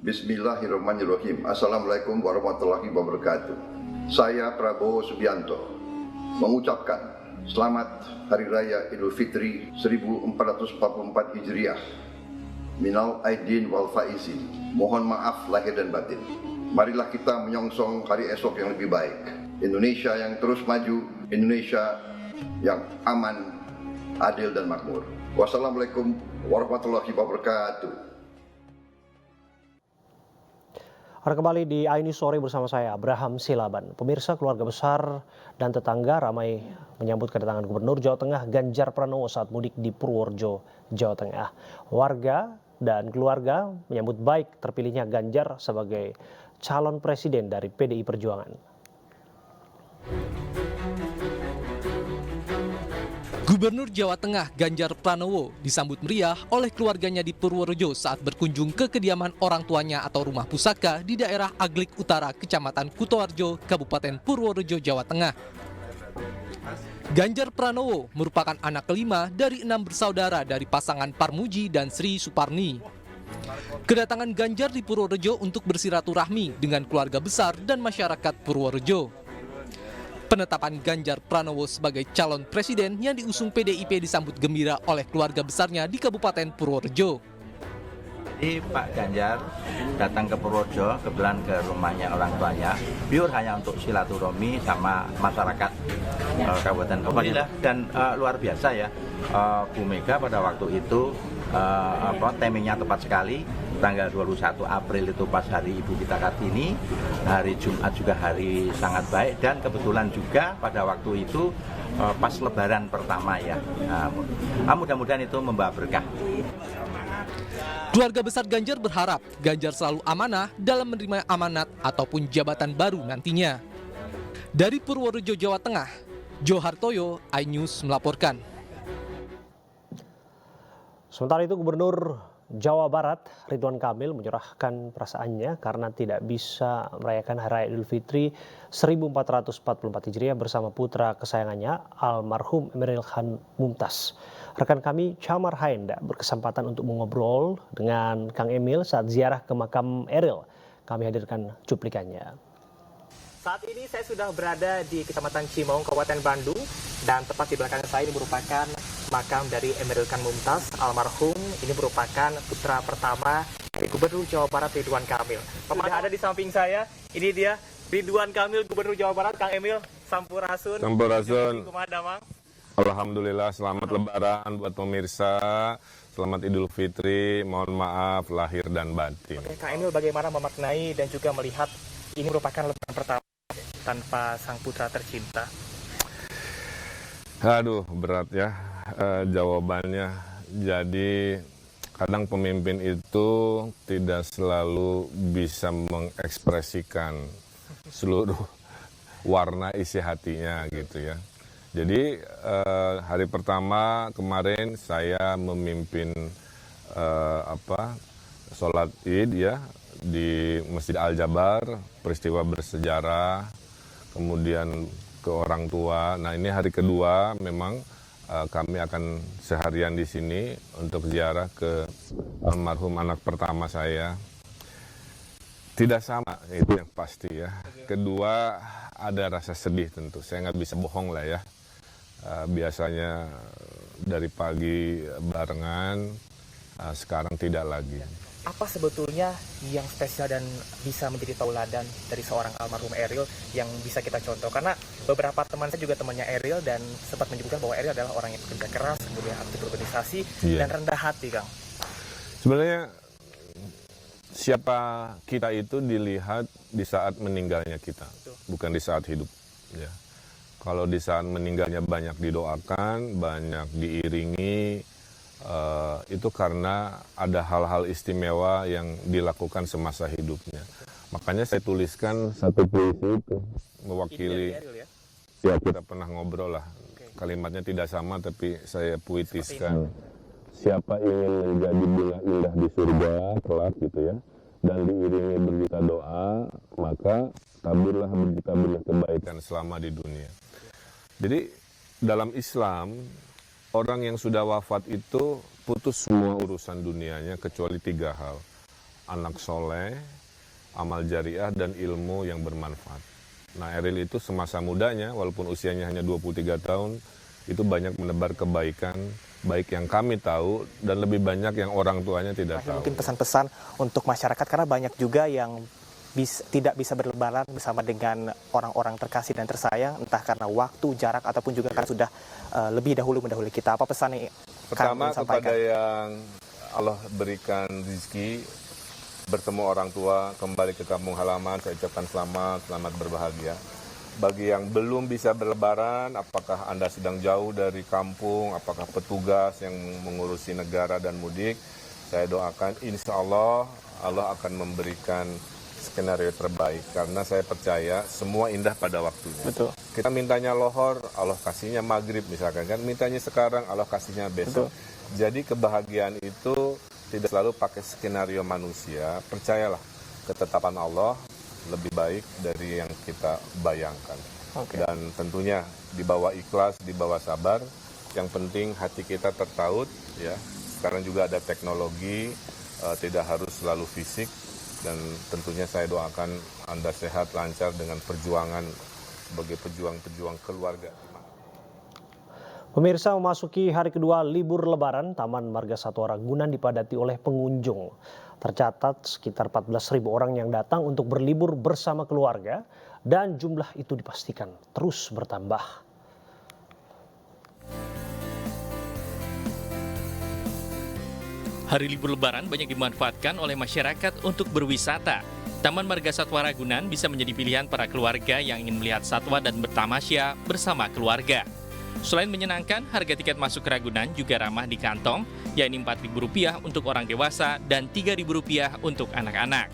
Bismillahirrahmanirrahim. Assalamualaikum warahmatullahi wabarakatuh. Saya Prabowo Subianto mengucapkan selamat Hari Raya Idul Fitri 1444 Hijriah. Minal aidin wal faizin. Mohon maaf lahir dan batin. Marilah kita menyongsong hari esok yang lebih baik. Indonesia yang terus maju, Indonesia yang aman, adil dan makmur. Wassalamualaikum warahmatullahi wabarakatuh. Anda kembali di iNews Sore bersama saya, Abraham Silaban. Pemirsa, keluarga besar dan tetangga ramai menyambut kedatangan Gubernur Jawa Tengah Ganjar Pranowo saat mudik di Purworejo, Jawa Tengah. Warga dan keluarga menyambut baik terpilihnya Ganjar sebagai calon presiden dari PDI Perjuangan. Gubernur Jawa Tengah Ganjar Pranowo disambut meriah oleh keluarganya di Purworejo saat berkunjung ke kediaman orang tuanya atau rumah pusaka di daerah Aglik Utara, Kecamatan Kutoarjo, Kabupaten Purworejo, Jawa Tengah. Ganjar Pranowo merupakan anak kelima dari 6 bersaudara dari pasangan Parmuji dan Sri Suparni. Kedatangan Ganjar di Purworejo untuk bersilaturahmi dengan keluarga besar dan masyarakat Purworejo. Penetapan Ganjar Pranowo sebagai calon presiden yang diusung PDIP disambut gembira oleh keluarga besarnya di Kabupaten Purworejo. Jadi Pak Ganjar datang ke Purworejo, kebetulan ke rumahnya orang tuanya, pure hanya untuk silaturahmi sama masyarakat Kabupaten Purworejo. Dan luar biasa ya, Bu Mega pada waktu itu timingnya tepat sekali. Tanggal 21 April itu pas hari Ibu kita Kartini, hari Jumat juga hari sangat baik, dan kebetulan juga pada waktu itu pas Lebaran pertama ya. Mudah-mudahan itu membawa berkah. Keluarga besar Ganjar berharap Ganjar selalu amanah dalam menerima amanat ataupun jabatan baru nantinya. Dari Purworejo, Jawa Tengah, Johartoyo, iNews melaporkan. Sementara itu, Gubernur Jawa Barat Ridwan Kamil menyerahkan perasaannya karena tidak bisa merayakan Hari Raya Idul Fitri 1444 Hijriah bersama putra kesayangannya almarhum Emeril Khan Mumtaz. Rekan kami Chamar Haenda berkesempatan untuk mengobrol dengan Kang Emil saat ziarah ke makam Eril. Kami hadirkan cuplikannya. Saat ini saya sudah berada di Kecamatan Cimaung, Kabupaten Bandung, dan tepat di belakang saya ini merupakan makam dari Emeril Khan Mumtaz almarhum. Ini merupakan putra pertama dari Gubernur Jawa Barat Ridwan Kamil. Sudah ada di samping saya, ini dia Ridwan Kamil, Gubernur Jawa Barat. Kang Emil, Sampurasun. Sampurasun. Alhamdulillah, selamat Lebaran buat pemirsa. Selamat Idul Fitri, mohon maaf lahir dan batin. Oke, Kang Emil, bagaimana memaknai dan juga melihat ini merupakan Lebaran pertama tanpa sang putra tercinta? Aduh, berat ya jawabannya. Jadi kadang pemimpin itu tidak selalu bisa mengekspresikan seluruh warna isi hatinya gitu ya. Jadi hari pertama kemarin saya memimpin sholat Id ya di Masjid Al-Jabar, peristiwa bersejarah, kemudian ke orang tua. Nah, ini hari kedua memang kami akan seharian di sini untuk ziarah ke almarhum anak pertama saya. Tidak sama, itu yang pasti ya. Kedua, ada rasa sedih tentu. Saya nggak bisa bohong lah ya. Biasanya dari pagi barengan, sekarang tidak lagi. Apa sebetulnya yang spesial dan bisa menjadi tauladan dari seorang almarhum Eril yang bisa kita contoh? Karena beberapa teman saya juga temannya Eril dan sempat menyebutkan bahwa Eril adalah orang yang bekerja keras, kemudian aktif berorganisasi, dan rendah hati, Kang. Sebenarnya siapa kita itu dilihat di saat meninggalnya kita, bukan di saat hidup. Ya. Kalau di saat meninggalnya banyak didoakan, banyak diiringi, itu karena ada hal-hal istimewa yang dilakukan semasa hidupnya. Makanya saya tuliskan satu puisi itu, mewakili, ya kita pernah ngobrol lah, kalimatnya tidak sama tapi saya puitiskan. Siapa ingin menjadi bunga indah di surga kelak gitu ya, dan diiringi berjuta doa, maka taburlah berjuta benih kebaikan selama di dunia. Jadi dalam Islam, orang yang sudah wafat itu putus semua urusan dunianya kecuali 3 hal. anak soleh, amal jariah, dan ilmu yang bermanfaat. Nah, Eril itu semasa mudanya, walaupun usianya hanya 23 tahun, itu banyak menebar kebaikan, baik yang kami tahu dan lebih banyak yang orang tuanya tidak tahu. Mungkin pesan-pesan untuk masyarakat, karena banyak juga yang tidak bisa berlebaran bersama dengan orang-orang terkasih dan tersayang, entah karena waktu, jarak, ataupun juga karena sudah lebih dahulu mendahului kita. Apa pesan yang pertama kepada yang Allah berikan rezeki bertemu orang tua, kembali ke kampung halaman, saya ucapkan selamat berbahagia. Bagi yang belum bisa berlebaran, apakah Anda sedang jauh dari kampung, apakah petugas yang mengurusi negara dan mudik, saya doakan insya Allah akan memberikan skenario terbaik, karena saya percaya semua indah pada waktunya. Betul. Kita mintanya lohor, Allah kasihnya maghrib misalkan kan, mintanya sekarang, Allah kasihnya besok. Betul. Jadi kebahagiaan itu tidak selalu pakai skenario manusia, percayalah ketetapan Allah lebih baik dari yang kita bayangkan. Okay. Dan tentunya dibawa ikhlas, dibawa sabar, yang penting hati kita tertaut ya. Sekarang juga ada teknologi, tidak harus selalu fisik. Dan tentunya saya doakan Anda sehat, lancar dengan perjuangan sebagai pejuang-pejuang keluarga. Pemirsa, memasuki hari kedua libur Lebaran, Taman Marga Satwa Ragunan dipadati oleh pengunjung. Tercatat sekitar 14.000 orang yang datang untuk berlibur bersama keluarga dan jumlah itu dipastikan terus bertambah. Hari libur Lebaran banyak dimanfaatkan oleh masyarakat untuk berwisata. Taman Marga Satwa Ragunan bisa menjadi pilihan para keluarga yang ingin melihat satwa dan bertamasya bersama keluarga. Selain menyenangkan, harga tiket masuk ke Ragunan juga ramah di kantong, yakni Rp4.000 untuk orang dewasa dan Rp3.000 untuk anak-anak.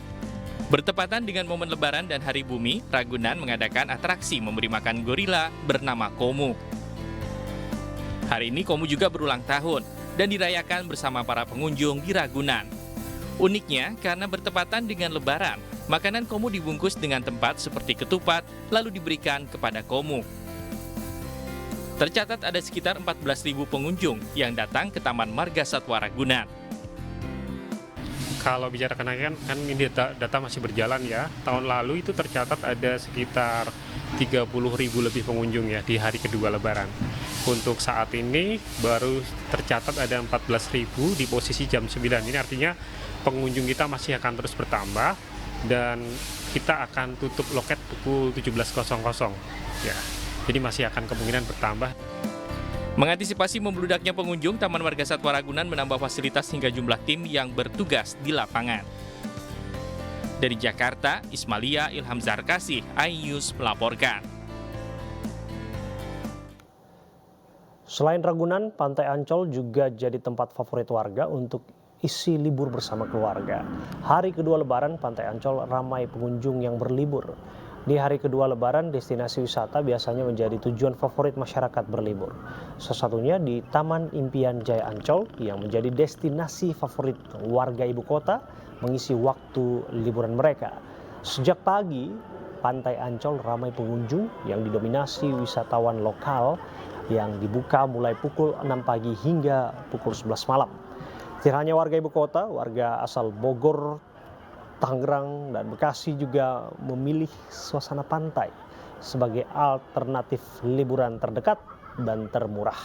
Bertepatan dengan momen Lebaran dan Hari Bumi, Ragunan mengadakan atraksi memberi makan gorila bernama Komu. Hari ini Komu juga berulang tahun dan dirayakan bersama para pengunjung di Ragunan. Uniknya, karena bertepatan dengan Lebaran, makanan Komu dibungkus dengan tempat seperti ketupat, lalu diberikan kepada Komu. Tercatat ada sekitar 14.000 pengunjung yang datang ke Taman Marga Satwa Ragunan. Kalau bicara kenaikan, kan ini data masih berjalan ya. Tahun lalu itu tercatat ada sekitar 30.000 lebih pengunjung ya di hari kedua Lebaran. Untuk saat ini baru tercatat ada 14.000 di posisi jam 9. Ini artinya pengunjung kita masih akan terus bertambah dan kita akan tutup loket pukul 17.00 ya. Jadi masih akan kemungkinan bertambah. Mengantisipasi membludaknya pengunjung, Taman Marga Satwa Ragunan menambah fasilitas hingga jumlah tim yang bertugas di lapangan. Dari Jakarta, Ismalia Ilham Zarkasih, iNews melaporkan. Selain Ragunan, Pantai Ancol juga jadi tempat favorit warga untuk isi libur bersama keluarga. Hari kedua Lebaran, Pantai Ancol ramai pengunjung yang berlibur. Di hari kedua Lebaran, destinasi wisata biasanya menjadi tujuan favorit masyarakat berlibur. Salah satunya di Taman Impian Jaya Ancol yang menjadi destinasi favorit warga ibu kota mengisi waktu liburan mereka. Sejak pagi, Pantai Ancol ramai pengunjung yang didominasi wisatawan lokal yang dibuka mulai pukul 6 pagi hingga pukul 11 malam. Tidak hanya warga ibu kota, warga asal Bogor, Tangerang, dan Bekasi juga memilih suasana pantai sebagai alternatif liburan terdekat dan termurah.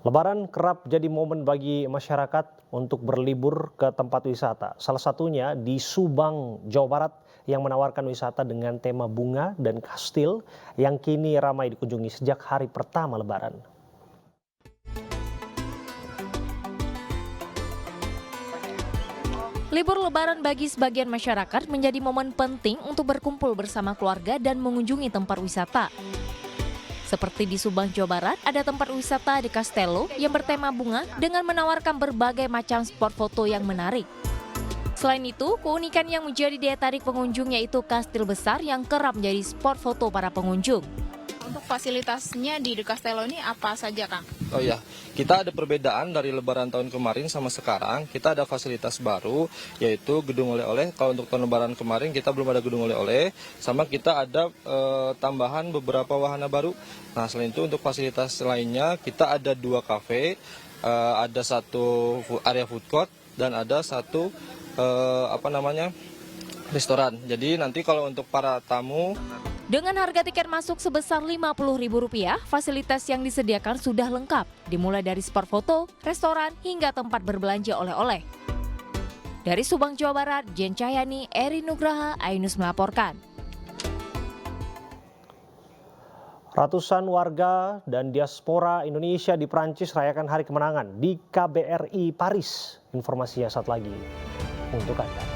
Lebaran kerap jadi momen bagi masyarakat untuk berlibur ke tempat wisata. Salah satunya di Subang, Jawa Barat yang menawarkan wisata dengan tema bunga dan kastil yang kini ramai dikunjungi sejak hari pertama Lebaran. Libur Lebaran bagi sebagian masyarakat menjadi momen penting untuk berkumpul bersama keluarga dan mengunjungi tempat wisata. Seperti di Subang, Jawa Barat, ada tempat wisata di Castello yang bertema bunga dengan menawarkan berbagai macam spot foto yang menarik. Selain itu, keunikan yang menjadi daya tarik pengunjung yaitu kastil besar yang kerap menjadi spot foto para pengunjung. Untuk fasilitasnya di Castello ini apa saja, Kang? Oh ya, kita ada perbedaan dari Lebaran tahun kemarin sama sekarang. Kita ada fasilitas baru, yaitu gedung oleh-oleh. Kalau untuk tahun Lebaran kemarin kita belum ada gedung oleh-oleh, sama kita ada tambahan beberapa wahana baru. Nah, selain itu untuk fasilitas lainnya kita ada 2 kafe, ada 1 area food court dan ada 1 restoran. Jadi nanti kalau untuk para tamu. Dengan harga tiket masuk sebesar Rp50.000, fasilitas yang disediakan sudah lengkap, dimulai dari spot foto, restoran, hingga tempat berbelanja oleh-oleh. Dari Subang, Jawa Barat, Jen Cahyani, Eri Nugraha, Ainus melaporkan. Ratusan warga dan diaspora Indonesia di Prancis rayakan Hari Kemenangan di KBRI Paris. Informasinya saat lagi untuk Anda.